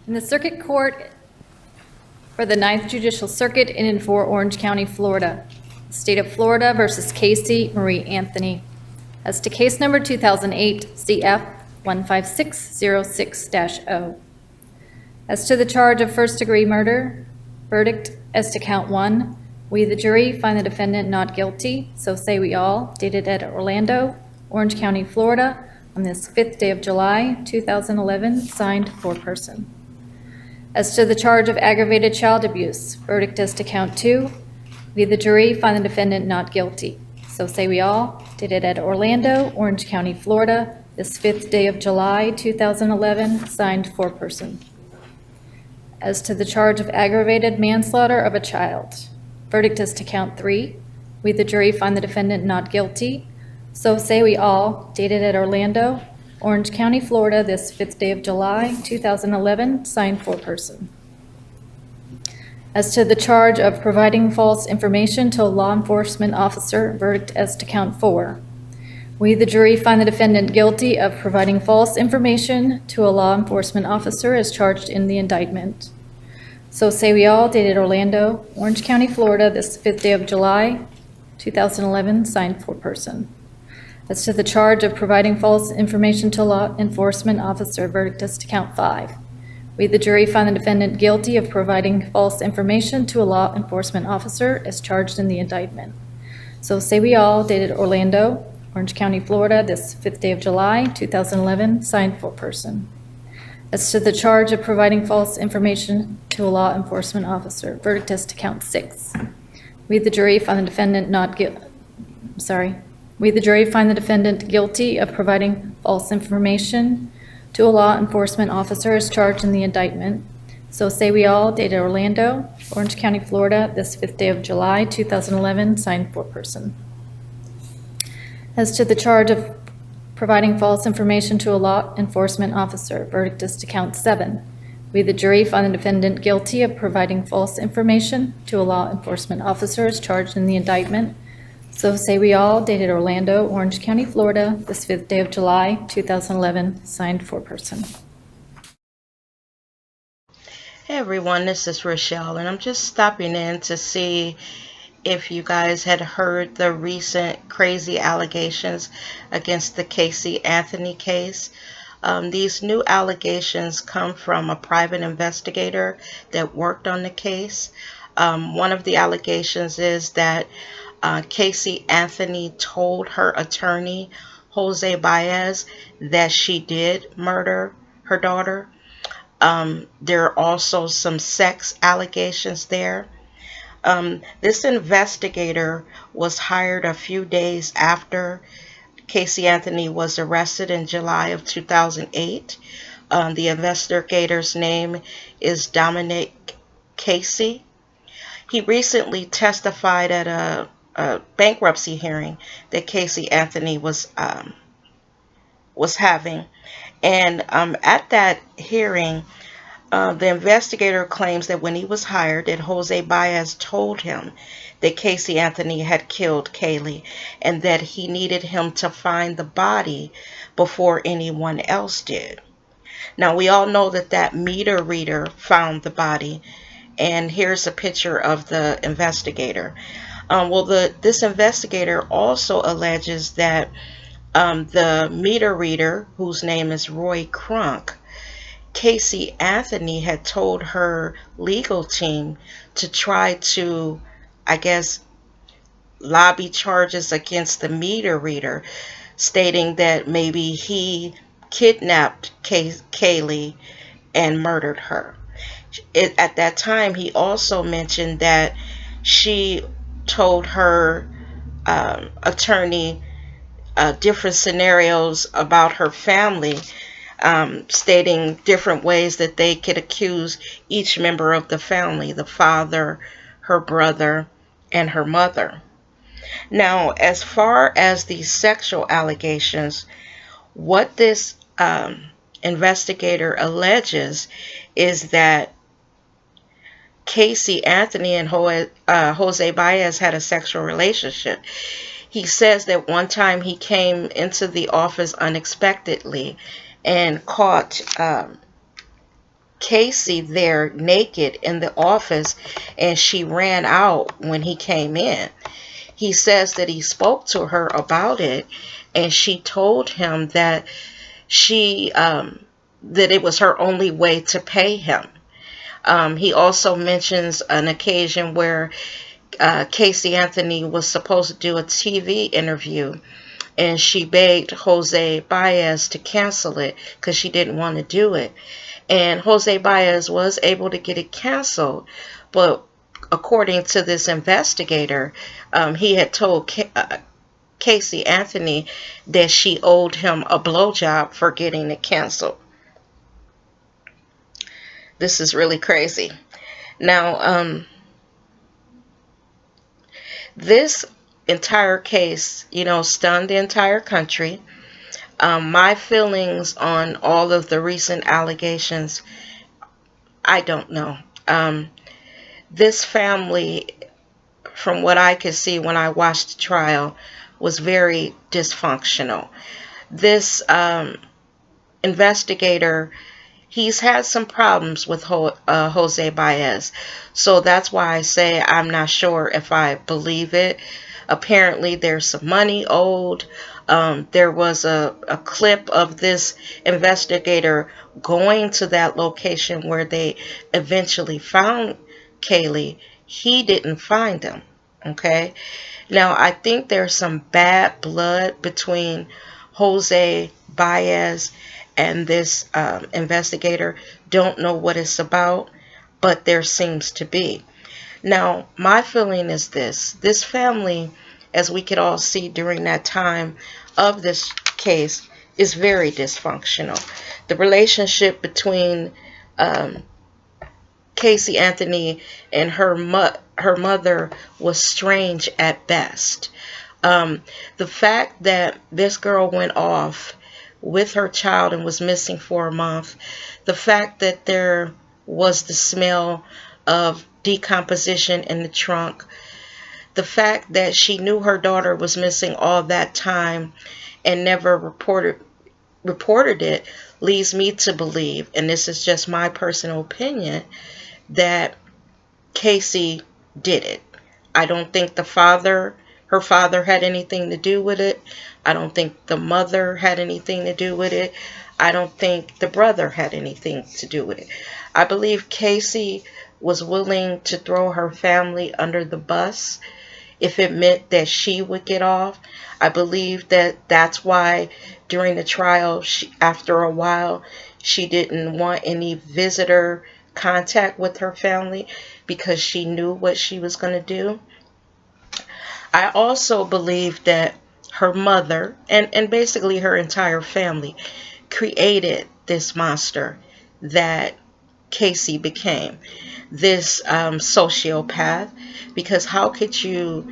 In the Circuit Court for the 9th Judicial Circuit in and for Orange County, Florida, State of Florida versus Casey Marie Anthony. As to case number 2008 CF 15606-0. As to the charge of first-degree murder, verdict as to count 1, we, the jury, find the defendant not guilty, so say we all, dated at Orlando, Orange County, Florida, on this 5th day of July, 2011, signed foreperson. As to the charge of aggravated child abuse, verdict as to count 2, we, the jury, find the defendant not guilty, so say we all, dated at Orlando, Orange County, Florida, this 5th day of July, 2011, signed foreperson. As to the charge of aggravated manslaughter of a child, verdict as to count 3, we, the jury, find the defendant not guilty, so say we all, dated at Orlando, Orange County, Florida, this 5th day of July, 2011, signed foreperson. As to the charge of providing false information to a law enforcement officer, verdict as to count 4. We, the jury, find the defendant guilty of providing false information to a law enforcement officer as charged in the indictment. So say we all, dated Orlando, Orange County, Florida, this 5th day of July, 2011, signed foreperson. As to the charge of providing false information to a law enforcement officer, verdict as to count 5. We, the jury, find the defendant guilty of providing false information to a law enforcement officer as charged in the indictment. So say we all, dated Orlando, Orange County, Florida, this 5th day of July, 2011, signed foreperson. As to the charge of providing false information to a law enforcement officer, verdict as to count 6. We, the jury, find the defendant guilty of providing false information to a law enforcement officer as charged in the indictment. So say we all, dated Orlando, Orange County, Florida, this 5th day of July, 2011, signed foreperson. As to the charge of providing false information to a law enforcement officer, verdict is to count 7. We, the jury, find the defendant guilty of providing false information to a law enforcement officer as charged in the indictment. So say we all, dated Orlando, Orange County, Florida, this 5th day of July, 2011, signed foreperson. Hey everyone, this is Rochelle, and I'm just stopping in to see if you guys had heard the recent crazy allegations against the Casey Anthony case. These new allegations come from a private investigator that worked on the case. One of the allegations is that Casey Anthony told her attorney, Jose Baez, that she did murder her daughter. There are also some sex allegations there. This investigator was hired a few days after Casey Anthony was arrested in July of 2008. The investigator's name is Dominic Casey. He recently testified at a bankruptcy hearing that Casey Anthony was having, and at that hearing, the investigator claims that when he was hired, that Jose Baez told him that Casey Anthony had killed Kaylee and that he needed him to find the body before anyone else did. Now, we all know that that meter reader found the body, and here's a picture of the investigator. This investigator also alleges that the meter reader, whose name is Roy Crunk, Casey Anthony had told her legal team to try to, I guess, lobby charges against the meter reader, stating that maybe he kidnapped Kaylee and murdered her. At that time, he also mentioned that she told her attorney different scenarios about her family, stating different ways that they could accuse each member of the family, the father, her brother, and her mother. Now, as far as the sexual allegations, what this investigator alleges is that Casey Anthony and Jose Baez had a sexual relationship. He says that one time he came into the office unexpectedly and caught Casey there naked in the office, and she ran out when he came in. He says that he spoke to her about it, and she told him that that it was her only way to pay him. He also mentions an occasion where Casey Anthony was supposed to do a TV interview, and she begged Jose Baez to cancel it because she didn't want to do it. And Jose Baez was able to get it canceled, but according to this investigator, he had told Casey Anthony that she owed him a blowjob for getting it canceled. This is really crazy. Now, this entire case, stunned the entire country. My feelings on all of the recent allegations, I don't know. This family, from what I could see when I watched the trial, was very dysfunctional. This investigator, he's had some problems with Jose Baez. So that's why I say I'm not sure if I believe it. Apparently there's some money owed. There was a clip of this investigator going to that location where they eventually found Kaylee. He didn't find them. Okay. Now I think there's some bad blood between Jose Baez and this investigator. Don't know what it's about, but there seems to be. Now, my feeling is this family, as we could all see during that time of this case, is very dysfunctional. The relationship between Casey Anthony and her mother was strange at best. The fact that this girl went off with her child and was missing for a month, the fact that there was the smell of decomposition in the trunk, the fact that she knew her daughter was missing all that time and never reported it, leads me to believe, and this is just my personal opinion, that Casey did it. I don't think her father had anything to do with it. I don't think the mother had anything to do with it. I don't think the brother had anything to do with it. I believe Casey was willing to throw her family under the bus if it meant that she would get off. I believe that that's why during the trial, after a while, she didn't want any visitor contact with her family because she knew what she was going to do. I also believe that her mother and basically her entire family created this monster that Casey became, this sociopath, because how could you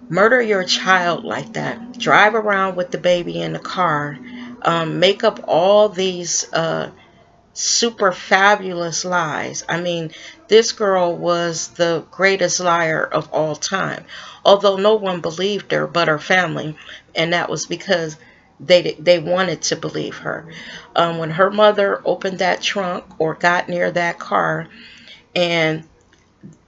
murder your child like that, drive around with the baby in the car, make up all these super fabulous lies. I mean, this girl was the greatest liar of all time, although no one believed her but her family, and that was because they wanted to believe her. When her mother opened that trunk or got near that car and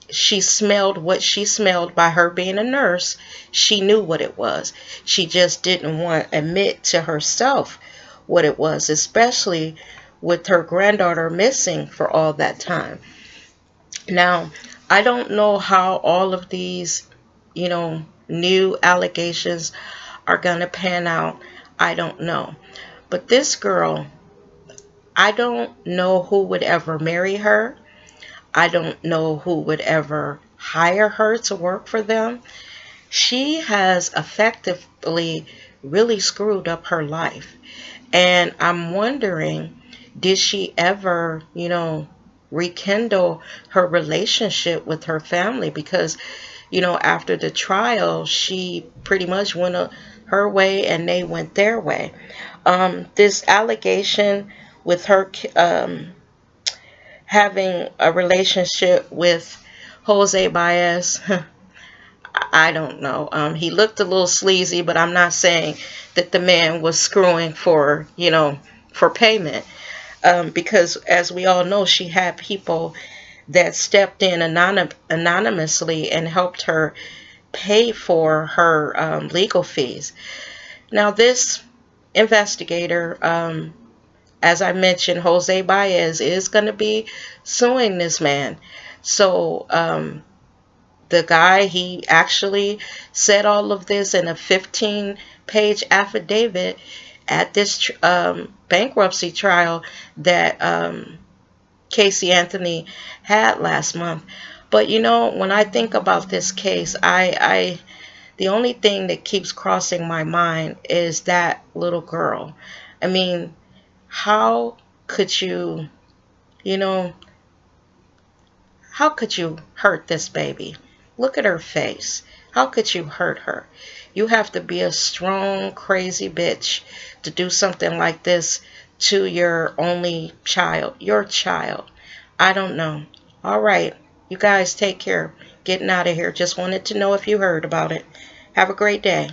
she smelled what she smelled, by her being a nurse, she knew what it was. She just didn't want to admit to herself what it was, especially with her granddaughter missing for all that time. Now, I don't know how all of these, new allegations are going to pan out. I don't know. But this girl, I don't know who would ever marry her. I don't know who would ever hire her to work for them. She has effectively really screwed up her life. And I'm wondering, did she ever, rekindle her relationship with her family? Because, after the trial, she pretty much went her way and they went their way. This allegation with her having a relationship with Jose Baez, I don't know. He looked a little sleazy, but I'm not saying that the man was screwing for payment. because as we all know, she had people that stepped in anonymously and helped her pay for her legal fees. Now, this investigator, as I mentioned, Jose Baez, is going to be suing this man. So, the guy, he actually said all of this in a 15-page affidavit at this bankruptcy trial that Casey Anthony had last month. But when I think about this case, the only thing that keeps crossing my mind is that little girl. I mean, how could you know, how could you hurt this baby? Look at her face. How could you hurt her? You have to be a strong, crazy bitch to do something like this to your only child, your child. I don't know. All right. You guys take care. Getting out of here. Just wanted to know if you heard about it. Have a great day.